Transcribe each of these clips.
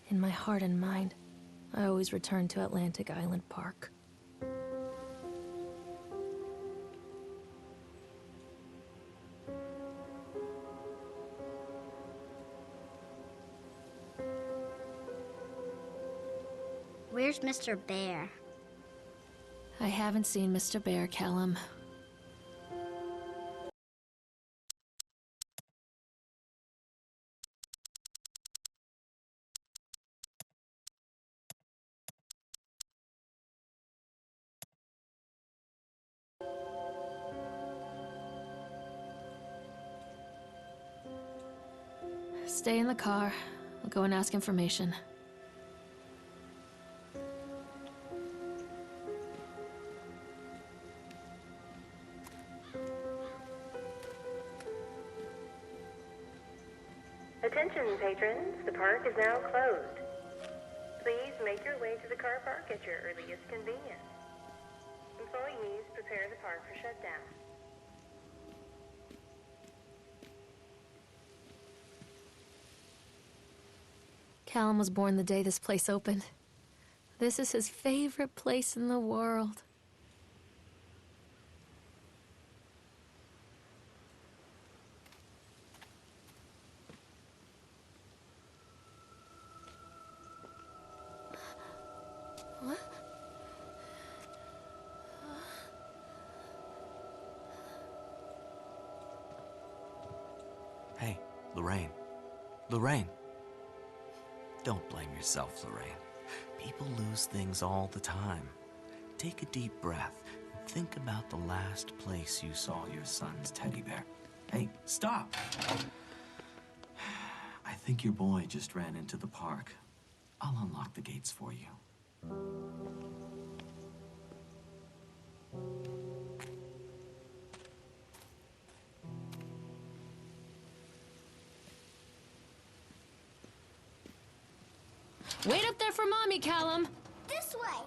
In my heart and mind, I always return to Atlantic Island Park. Where's Mr. Bear? I haven't seen Mr. Bear, Callum. Stay in the car. I'll go and ask information. Attention, patrons. The park is now closed. Please make your way to the car park at your earliest convenience. Employees prepare the park for shutdown. Callum was born the day this place opened. This is his favorite place in the world. What? Hey, Lorraine. Lorraine. Don't blame yourself, Lorraine. People lose things all the time. Take a deep breath and think about the last place you saw your son's teddy bear. Hey, stop! I think your boy just ran into the park. I'll unlock the gates for you. Wait up there for Mommy, Callum! This way!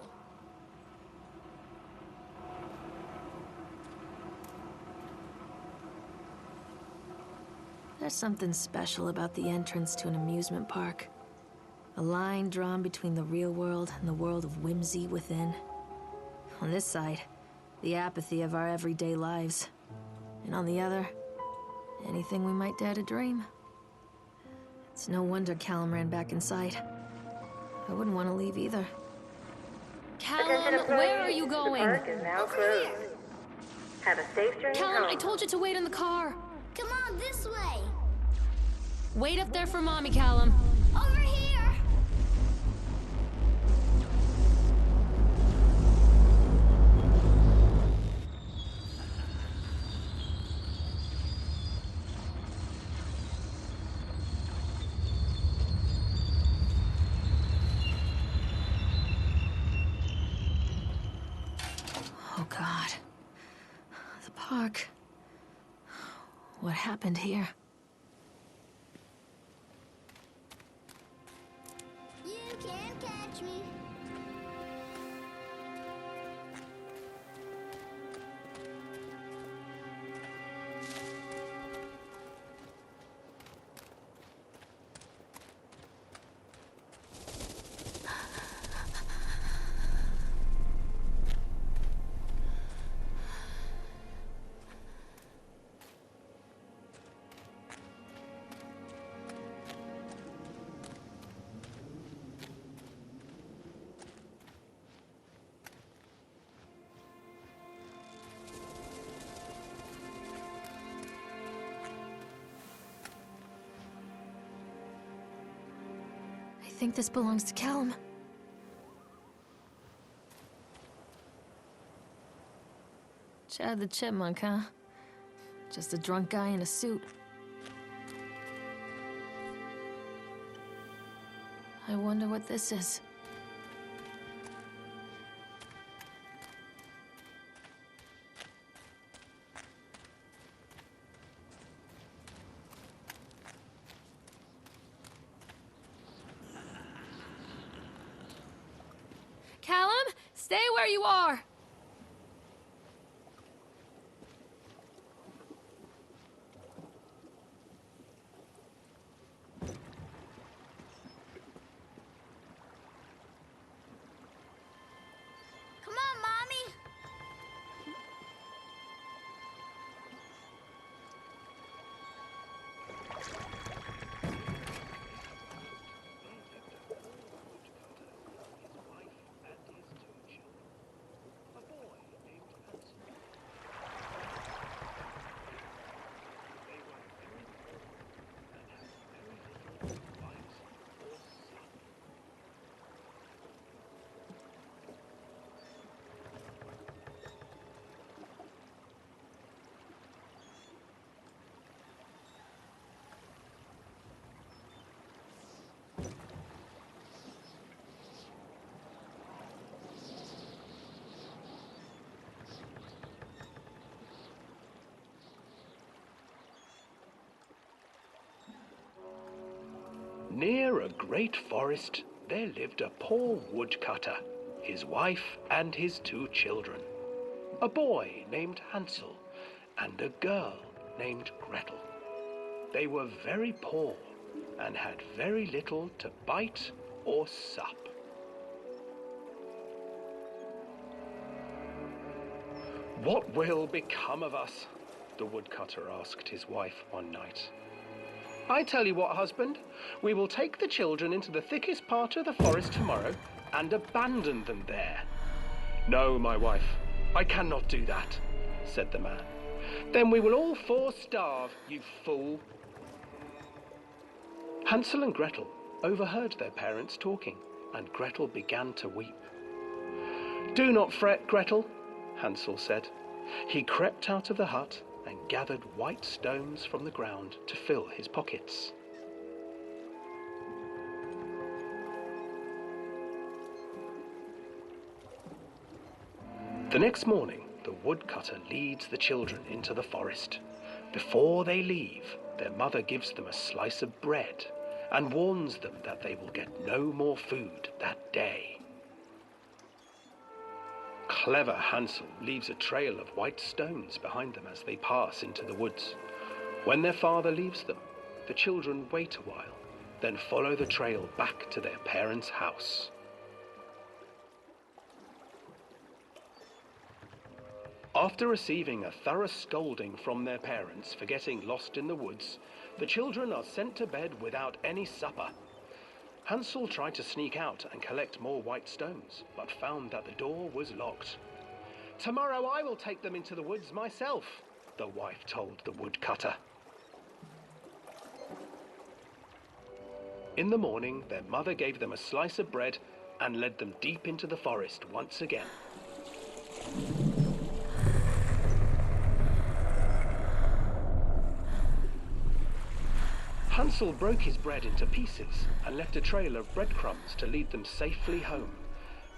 There's something special about the entrance to an amusement park. A line drawn between the real world and the world of whimsy within. On this side, the apathy of our everyday lives. And on the other, anything we might dare to dream. It's no wonder Callum ran back inside. I wouldn't want to leave either. Attention Callum, employees, where are you the going? park is now closed. Have a safe journey Callum, home. I told you to wait in the car. Come on, this way! Wait up there for Mommy, Callum. Over here! Oh, God. The park. What happened here? You can't catch me. I think this belongs to Callum. Chad the Chipmunk, huh? Just a drunk guy in a suit. I wonder what this is. Callum, stay where you are! Near a great forest, there lived a poor woodcutter, his wife and his 2 children, a boy named Hansel and a girl named Gretel. They were very poor and had very little to bite or sup. "What will become of us?" the woodcutter asked his wife one night. "I tell you what, husband, we will take the children into the thickest part of the forest tomorrow and abandon them there." "No, my wife, I cannot do that," said the man. "Then we will all 4 starve, you fool." Hansel and Gretel overheard their parents talking, and Gretel began to weep. "Do not fret, Gretel," Hansel said. He crept out of the hut and gathered white stones from the ground to fill his pockets. The next morning, the woodcutter leads the children into the forest. Before they leave, their mother gives them a slice of bread and warns them that they will get no more food that day. Clever Hansel leaves a trail of white stones behind them as they pass into the woods. When their father leaves them, the children wait a while, then follow the trail back to their parents' house. After receiving a thorough scolding from their parents for getting lost in the woods, the children are sent to bed without any supper. Hansel tried to sneak out and collect more white stones, but found that the door was locked. "Tomorrow I will take them into the woods myself," the wife told the woodcutter. In the morning, their mother gave them a slice of bread and led them deep into the forest once again. Hansel broke his bread into pieces and left a trail of breadcrumbs to lead them safely home.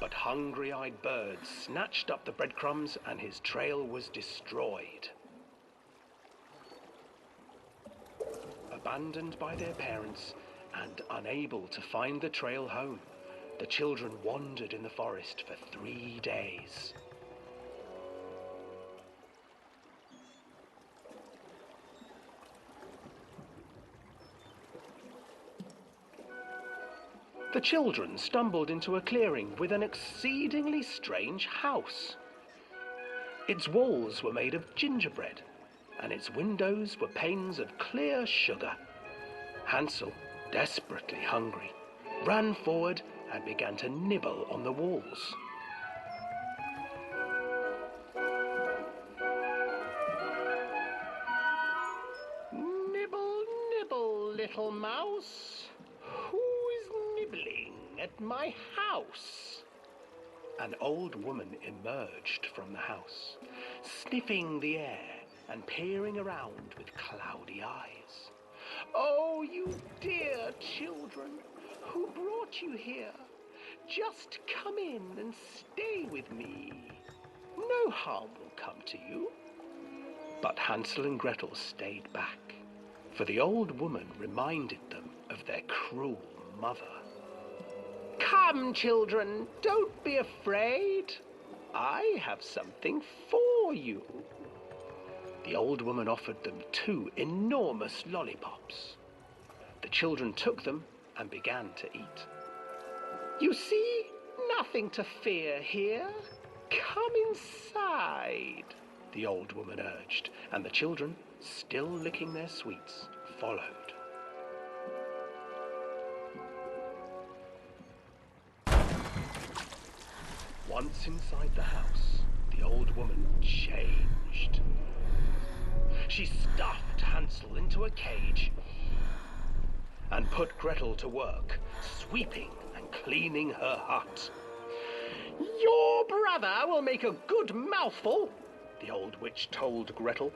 But hungry-eyed birds snatched up the breadcrumbs and his trail was destroyed. Abandoned by their parents and unable to find the trail home, the children wandered in the forest for 3 days. The children stumbled into a clearing with an exceedingly strange house. Its walls were made of gingerbread, and its windows were panes of clear sugar. Hansel, desperately hungry, ran forward and began to nibble on the walls. "Nibble, nibble, little mouse. Who is nibbling at my house?" An old woman emerged from the house, sniffing the air and peering around with cloudy eyes. "Oh, you dear children, who brought you here? Just come in and stay with me. No harm will come to you." But Hansel and Gretel stayed back, for the old woman reminded them of their cruel mother. "Come, children, don't be afraid. I have something for you." The old woman offered them 2 enormous lollipops. The children took them and began to eat. "You see, nothing to fear here. Come inside," the old woman urged, and the children, still licking their sweets, followed. Once inside the house, the old woman changed. She stuffed Hansel into a cage and put Gretel to work, sweeping and cleaning her hut. "Your brother will make a good mouthful," the old witch told Gretel.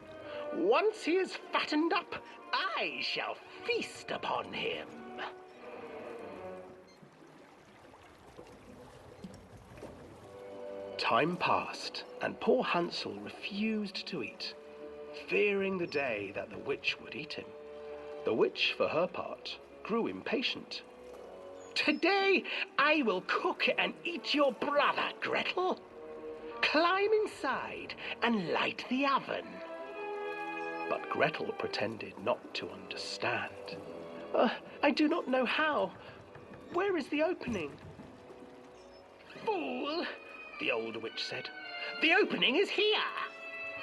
"Once he is fattened up, I shall feast upon him." Time passed, and poor Hansel refused to eat, fearing the day that the witch would eat him. The witch, for her part, grew impatient. "Today I will cook and eat your brother, Gretel. Climb inside and light the oven." But Gretel pretended not to understand. "I do not know how. Where is the opening?" "Fool," the old witch said. "The opening is here."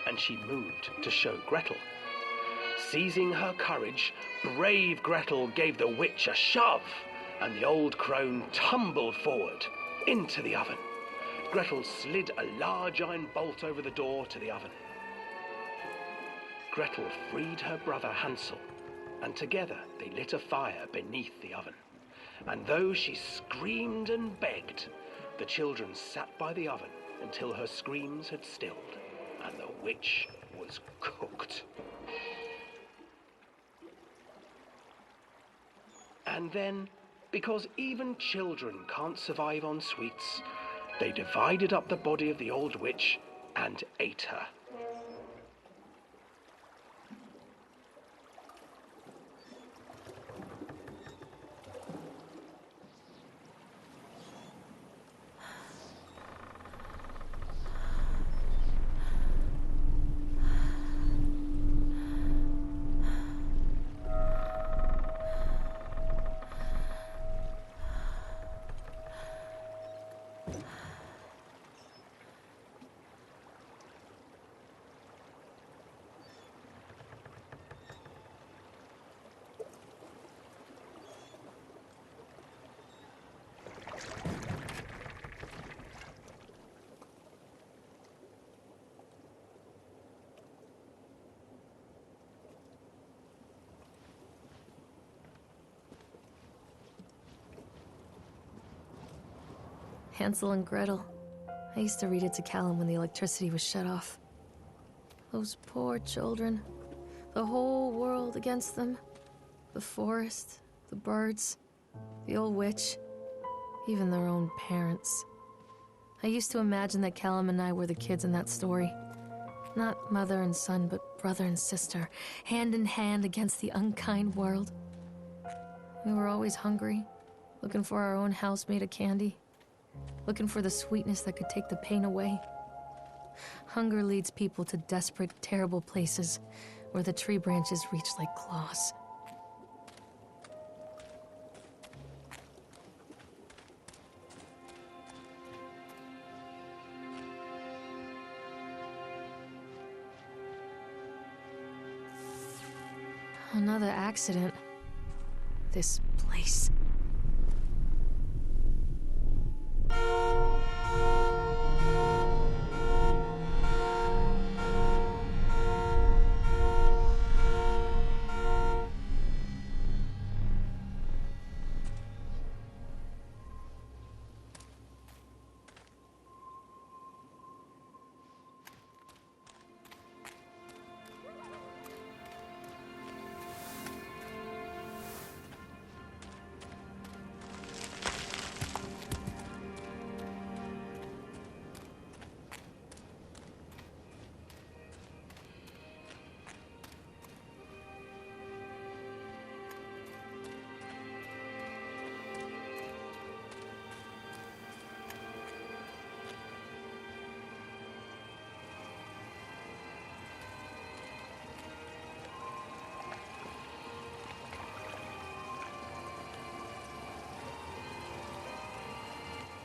And she moved to show Gretel. Seizing her courage, brave Gretel gave the witch a shove, and the old crone tumbled forward into the oven. Gretel slid a large iron bolt over the door to the oven. Gretel freed her brother Hansel, and together they lit a fire beneath the oven. And though she screamed and begged, the children sat by the oven until her screams had stilled, and the witch was cooked. And then, because even children can't survive on sweets, they divided up the body of the old witch and ate her. Hansel and Gretel. I used to read it to Callum when the electricity was shut off. Those poor children. The whole world against them. The forest, the birds, the old witch, even their own parents. I used to imagine that Callum and I were the kids in that story. Not mother and son, but brother and sister, hand in hand against the unkind world. We were always hungry, looking for our own house made of candy. Looking for the sweetness that could take the pain away. Hunger leads people to desperate, terrible places where the tree branches reach like claws. Another accident. This place.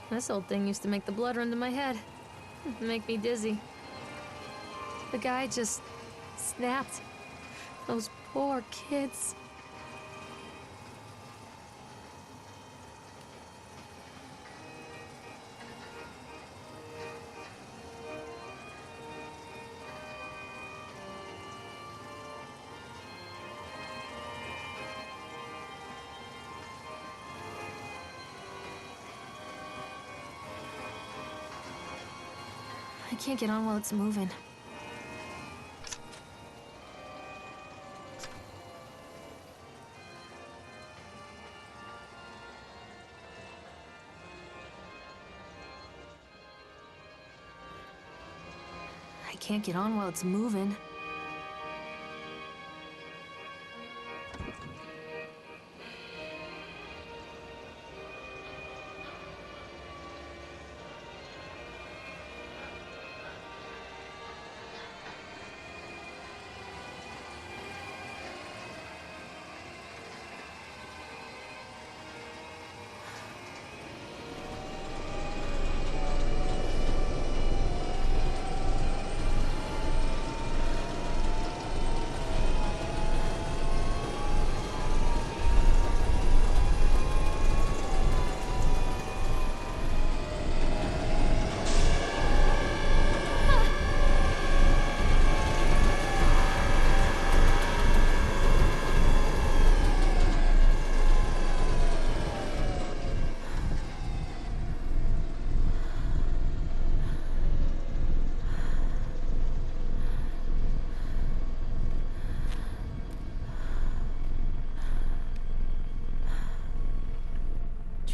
This old thing used to make the blood run to my head. Make me dizzy. The guy just snapped. Those poor kids. I can't get on while it's moving. I can't get on while it's moving.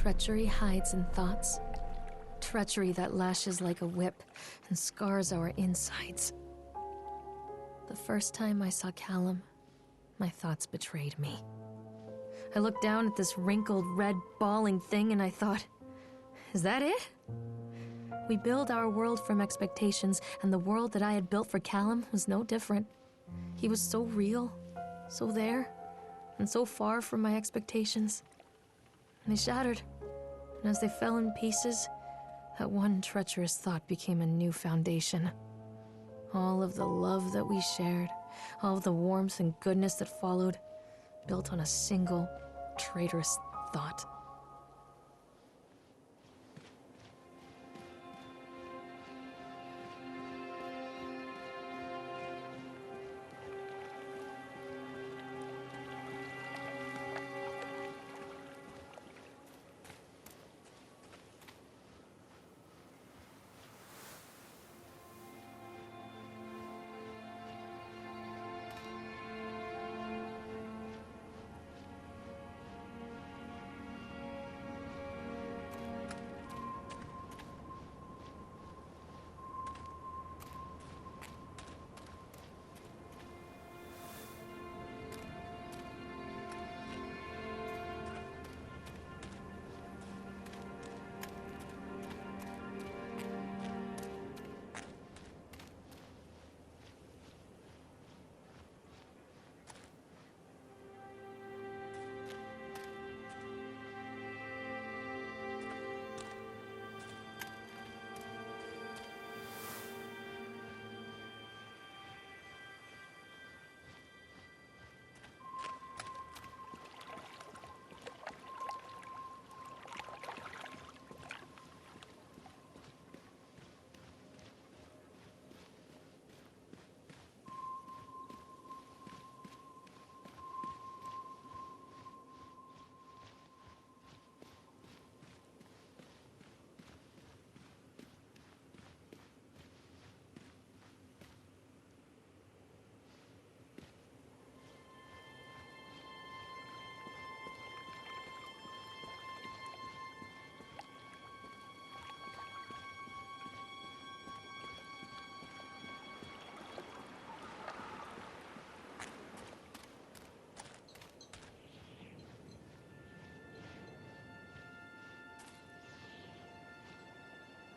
treachery hides in thoughts. Treachery that lashes like a whip and scars our insides. The first time I saw Callum, my thoughts betrayed me. I looked down at this wrinkled, red, bawling thing and I thought, is that it? We build our world from expectations, and the world that I had built for Callum was no different. He was so real, so there, and so far from my expectations. And they shattered, and as they fell in pieces, that one treacherous thought became a new foundation. All of the love that we shared, all of the warmth and goodness that followed, built on a single, traitorous thought.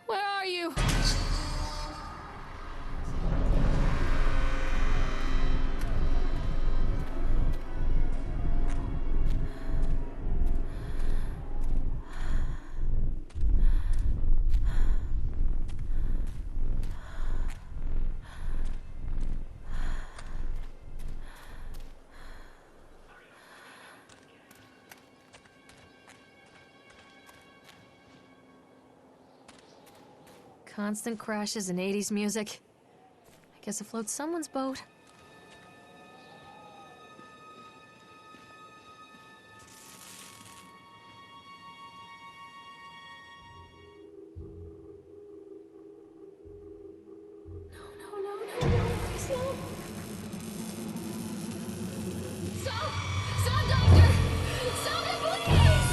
Where are you? Constant crashes and 80s music. I guess it floats someone's boat. No, please no. Stop, Doctor! Stop it, please!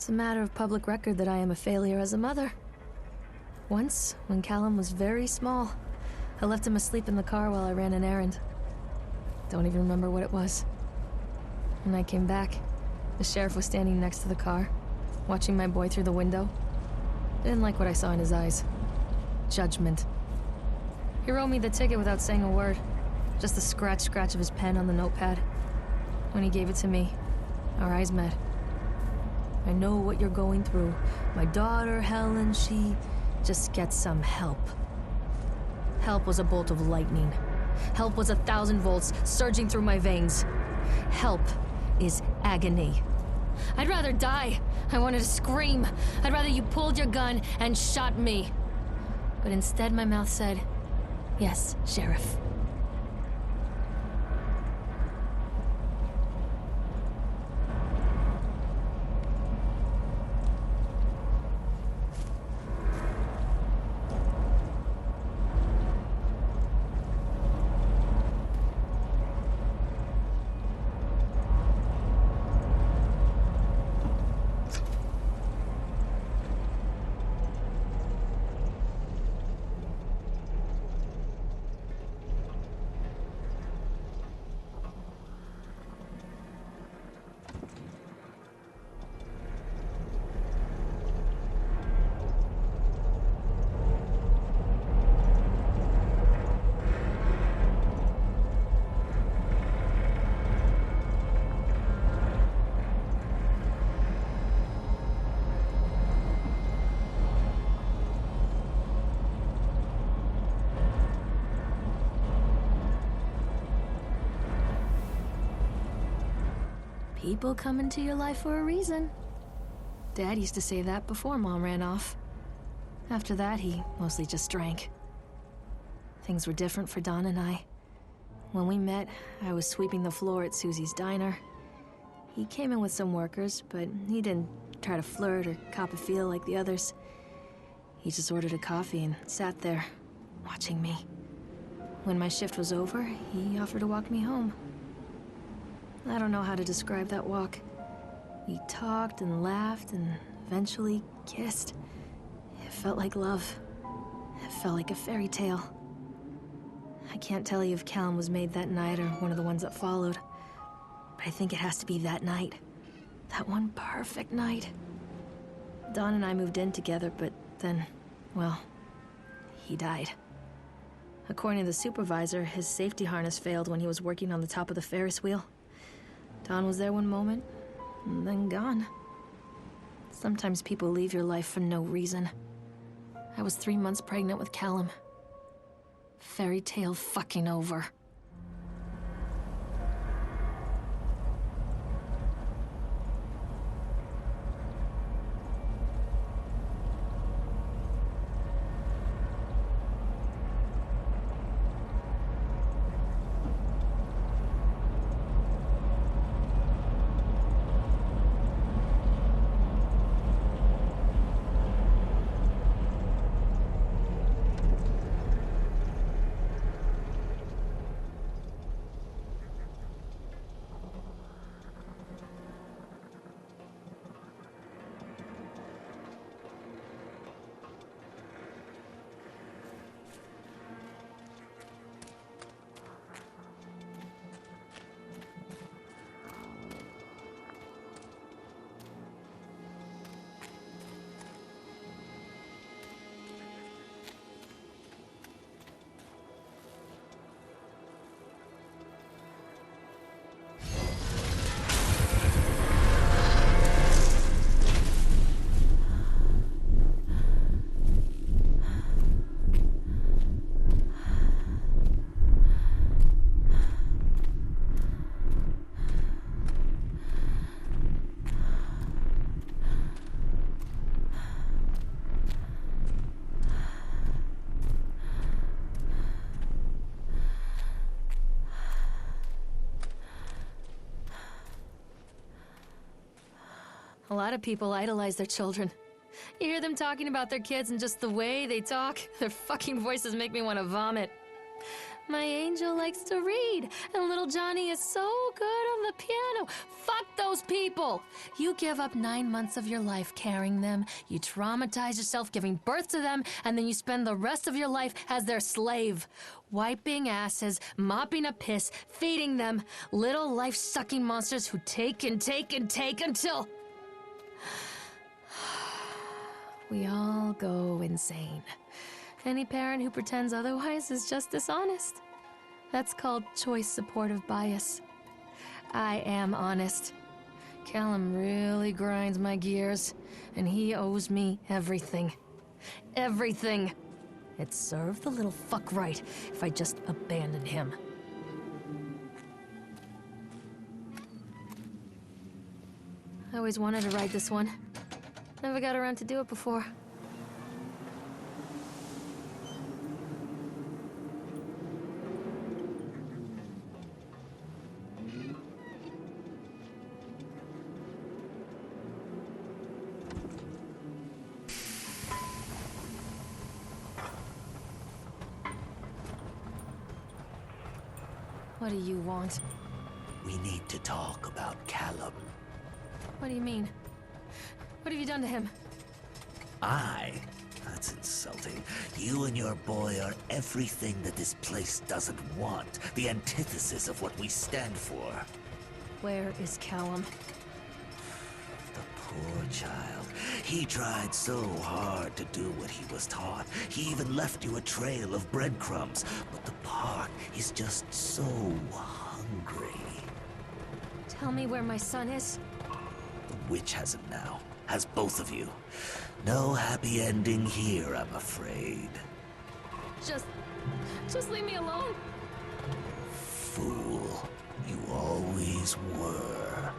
It's a matter of public record that I am a failure as a mother. Once, when Callum was very small, I left him asleep in the car while I ran an errand. Don't even remember what it was. When I came back, the sheriff was standing next to the car, watching my boy through the window. I didn't like what I saw in his eyes. Judgment. He wrote me the ticket without saying a word. Just the scratch of his pen on the notepad. When he gave it to me, our eyes met. I know what you're going through. My daughter, Helen, she just gets some help. Help was a bolt of lightning. Help was 1,000 volts surging through my veins. Help is agony. I'd rather die. I wanted to scream. I'd rather you pulled your gun and shot me. But instead my mouth said, "Yes, Sheriff." People come into your life for a reason. Dad used to say that before Mom ran off. After that, he mostly just drank. Things were different for Don and I. When we met, I was sweeping the floor at Susie's diner. He came in with some workers, but he didn't try to flirt or cop a feel like the others. He just ordered a coffee and sat there, watching me. When my shift was over, he offered to walk me home. I don't know how to describe that walk. We talked and laughed and eventually kissed. It felt like love. It felt like a fairy tale. I can't tell you if Callum was made that night or one of the ones that followed, but I think it has to be that night. That one perfect night. Don and I moved in together, but then, well, he died. According to the supervisor, his safety harness failed when he was working on the top of the Ferris wheel. Don was there one moment, and then gone. Sometimes people leave your life for no reason. I was 3 months pregnant with Callum. Fairy tale fucking over. A lot of people idolize their children. You hear them talking about their kids and just the way they talk, their fucking voices make me want to vomit. My angel likes to read, and little Johnny is so good on the piano. Fuck those people! You give up 9 months of your life carrying them, you traumatize yourself giving birth to them, and then you spend the rest of your life as their slave. Wiping asses, mopping up piss, feeding them. Little life-sucking monsters who take and take and take until... we all go insane. Any parent who pretends otherwise is just dishonest. That's called choice supportive bias. I am honest. Callum really grinds my gears, and he owes me everything. Everything. It'd serve the little fuck right if I just abandoned him. I always wanted to ride this one. Never got around to do it before. What do you want? We need to talk about Callum. What do you mean? What have you done to him? That's insulting. You and your boy are everything that this place doesn't want. The antithesis of what we stand for. Where is Callum? The poor child. He tried so hard to do what he was taught. He even left you a trail of breadcrumbs. But the park is just so hungry. Tell me where my son is. The witch has him now. Has both of you. No happy ending here, I'm afraid. Just leave me alone. Fool. You always were.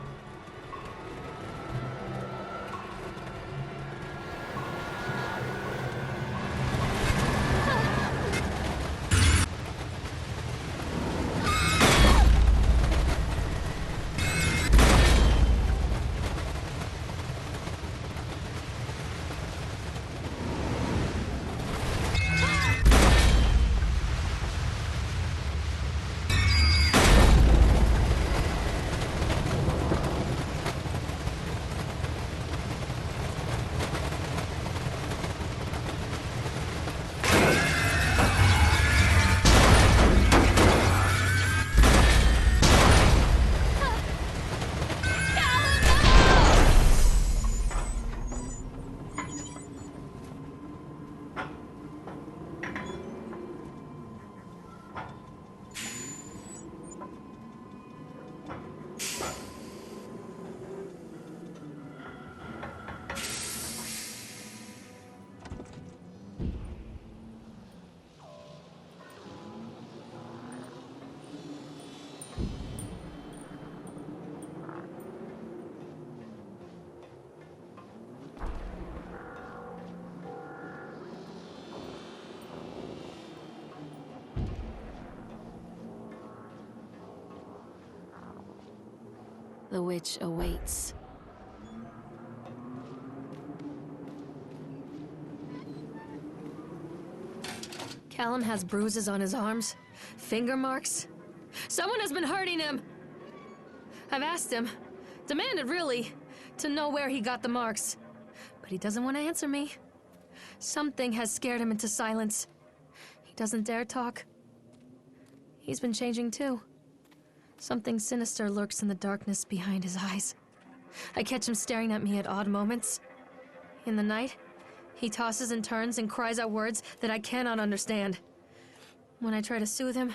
The witch awaits. Callum has bruises on his arms, finger marks. Someone has been hurting him! I've asked him, demanded really, to know where he got the marks. But he doesn't want to answer me. Something has scared him into silence. He doesn't dare talk. He's been changing too. Something sinister lurks in the darkness behind his eyes. I catch him staring at me at odd moments. In the night, he tosses and turns and cries out words that I cannot understand. When I try to soothe him,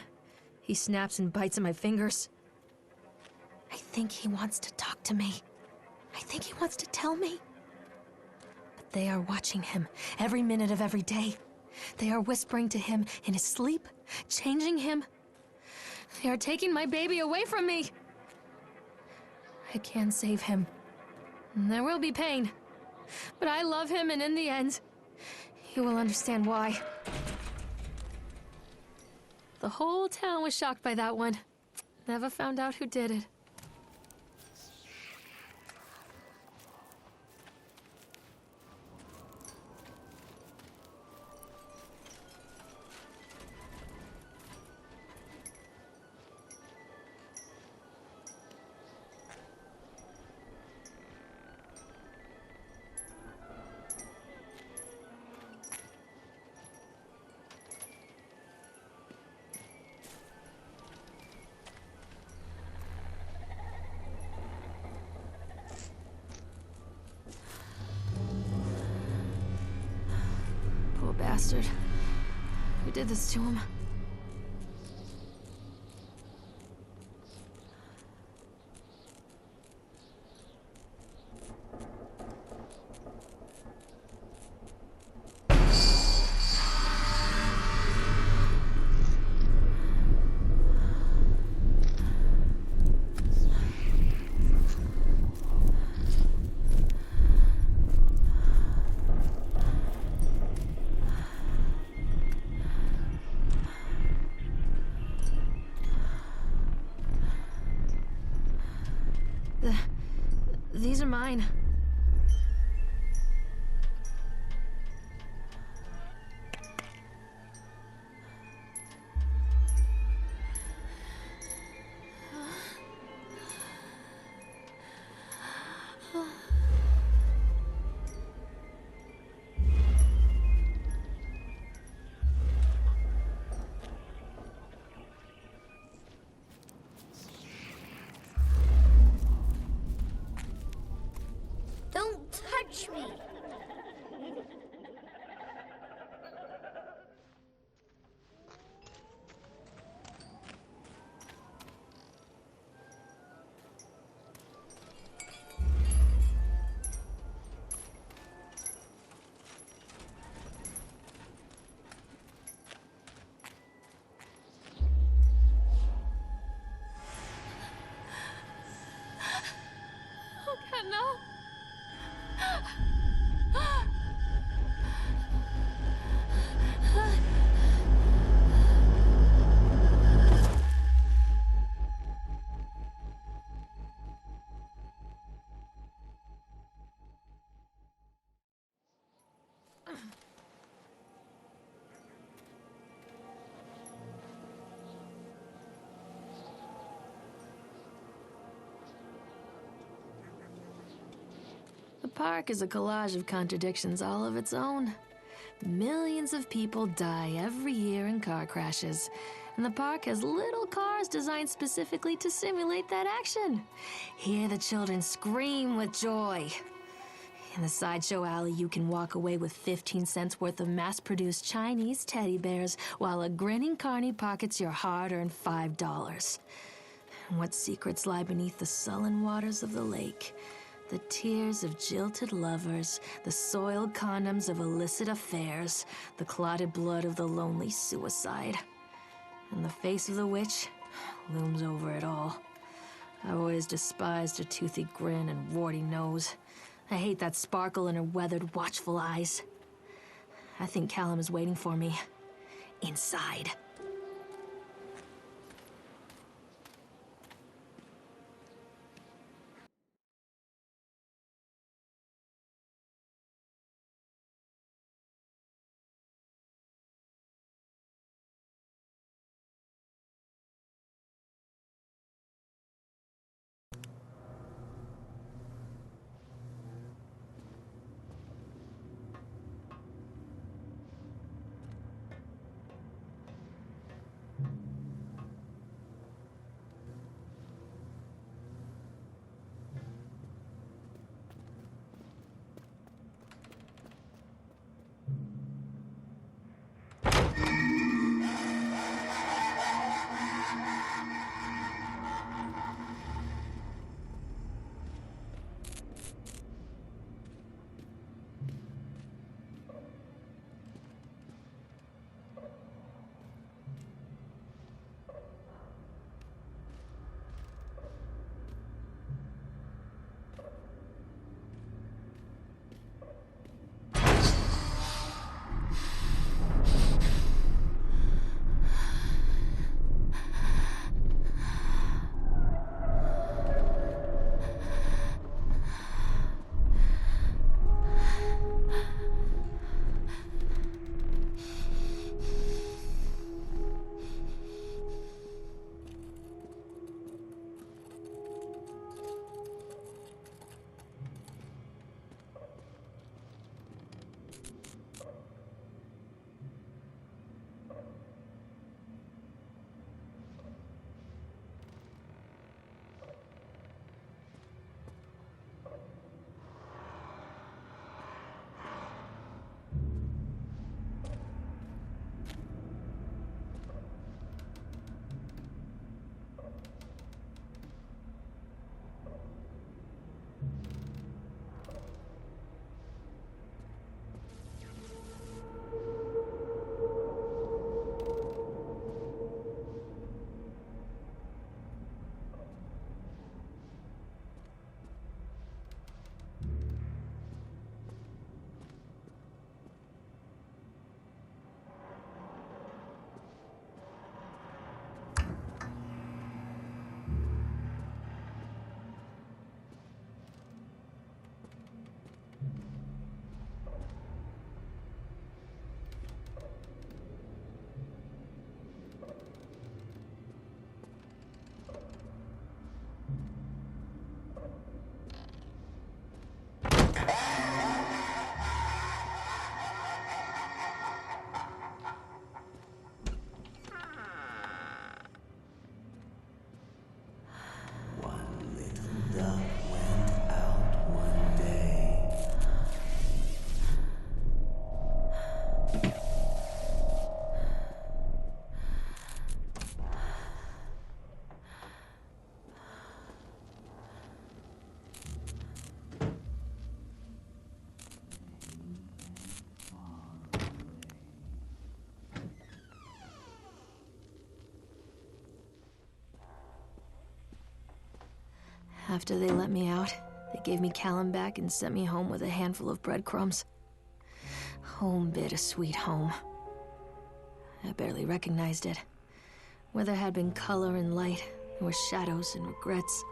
he snaps and bites at my fingers. I think he wants to talk to me. I think he wants to tell me. But they are watching him every minute of every day. They are whispering to him in his sleep, changing him. They are taking my baby away from me. I can save him. There will be pain. But I love him, and in the end, you will understand why. The whole town was shocked by that one. Never found out who did it. bastard. Who did this to him? These are mine. Don't touch me! Oh God, no! The park is a collage of contradictions all of its own. Millions of people die every year in car crashes, and the park has little cars designed specifically to simulate that action. Hear the children scream with joy. In the sideshow alley, you can walk away with 15 cents worth of mass-produced Chinese teddy bears while a grinning carny pockets your hard-earned $5. What secrets lie beneath the sullen waters of the lake? The tears of jilted lovers, the soiled condoms of illicit affairs, the clotted blood of the lonely suicide. And the face of the witch looms over it all. I've always despised her toothy grin and warty nose. I hate that sparkle in her weathered, watchful eyes. I think Callum is waiting for me. Inside. After they let me out, they gave me Callum back and sent me home with a handful of breadcrumbs. Home, bittersweet home. I barely recognized it. Where there had been color and light, there were shadows and regrets.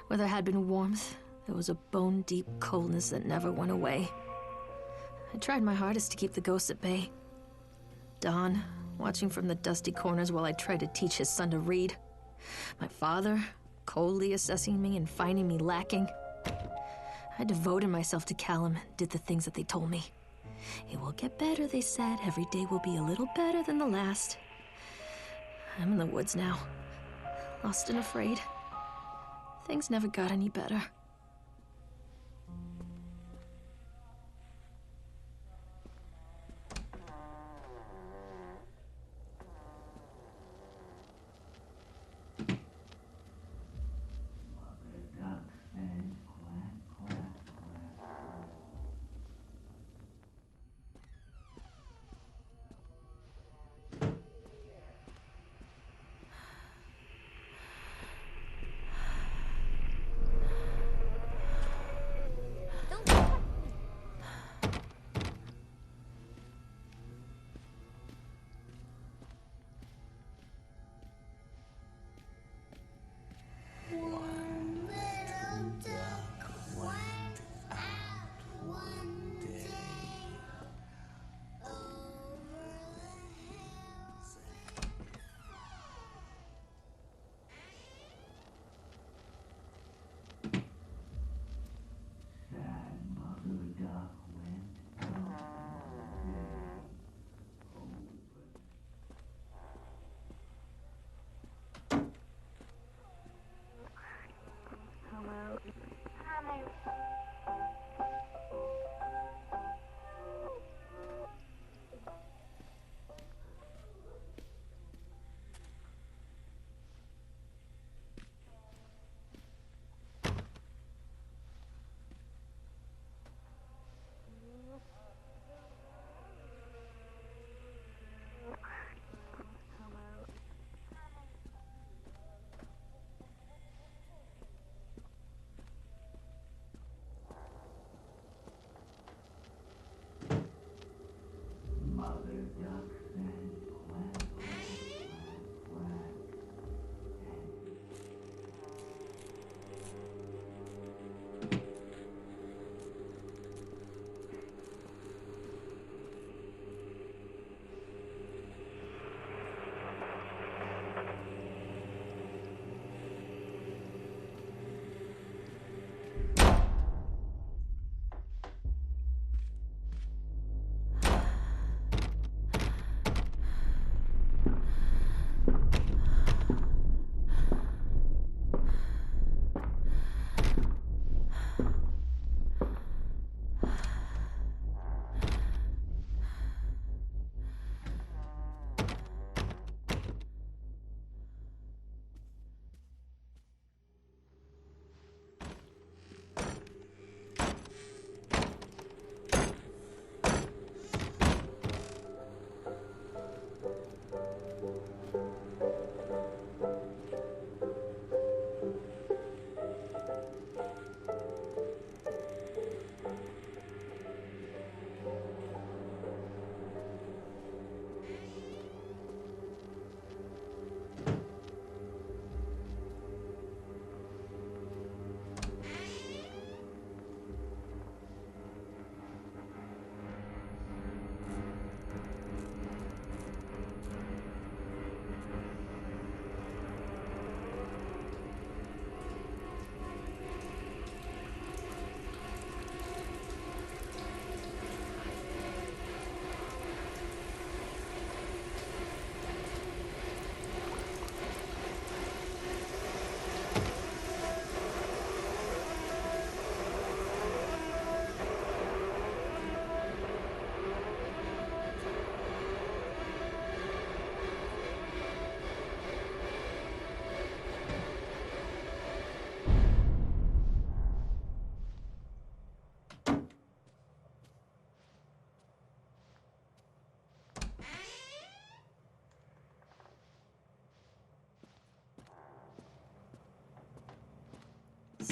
Where there had been warmth, there was a bone-deep coldness that never went away. I tried my hardest to keep the ghosts at bay. Don, watching from the dusty corners while I tried to teach his son to read. My father, coldly assessing me and finding me lacking. I devoted myself to Callum and did the things that they told me. It will get better, they said. Every day will be a little better than the last. I'm in the woods now, lost and afraid. Things never got any better.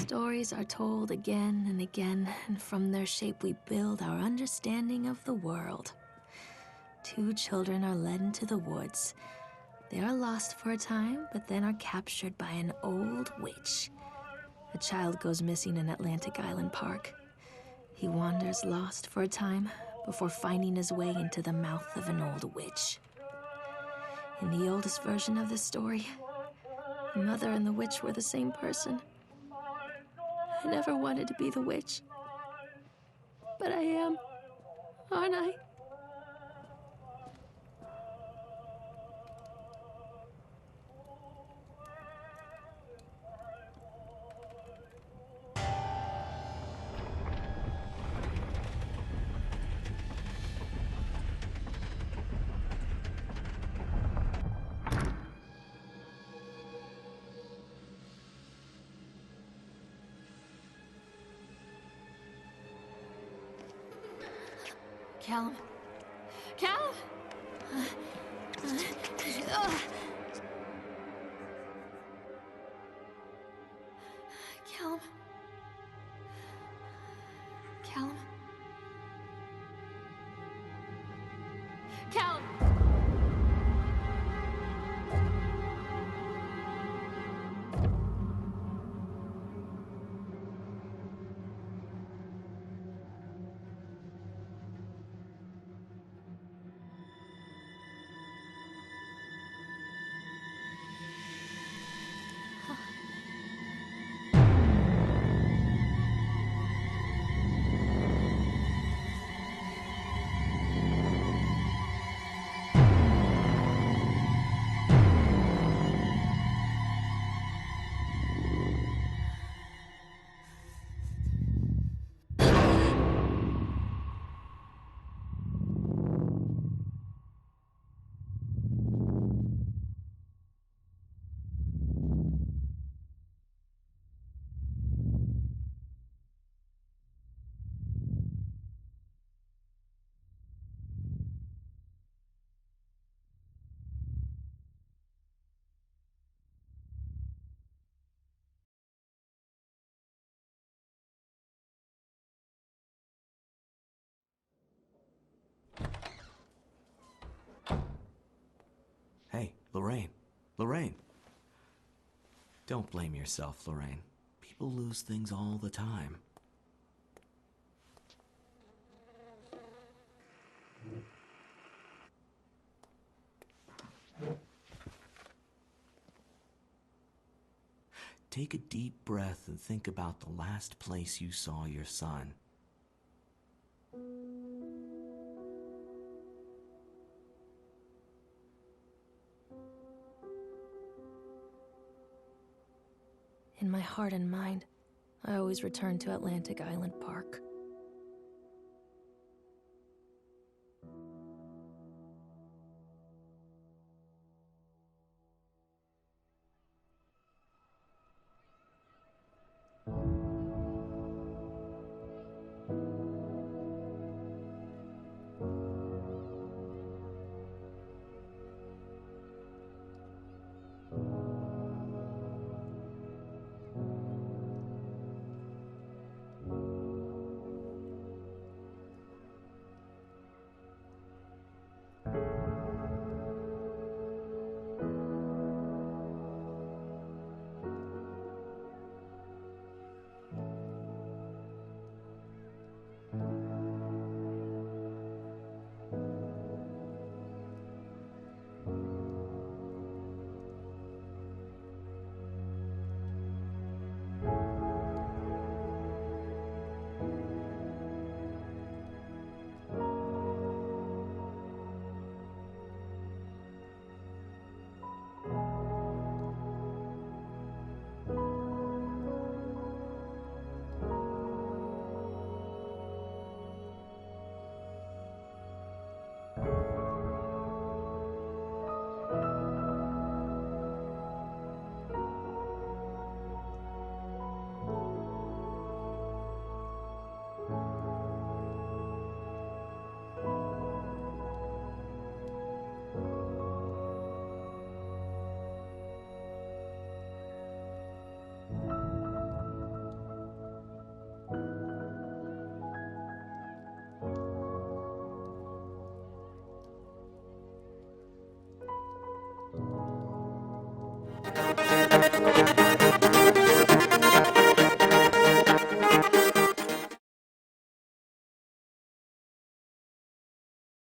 Stories are told again and again, and from their shape we build our understanding of the world. Two children are led into the woods. They are lost for a time, but then are captured by an old witch. A child goes missing in Atlantic Island Park. He wanders lost for a time before finding his way into the mouth of an old witch. In the oldest version of the story, the mother and the witch were the same person. I never wanted to be the witch. But I am, aren't I? Callum. Callum! Callum. Callum. Callum! Hey, Lorraine. Lorraine. Don't blame yourself, Lorraine. People lose things all the time. Take a deep breath and think about the last place you saw your son. In my heart and mind, I always return to Atlantic Island Park.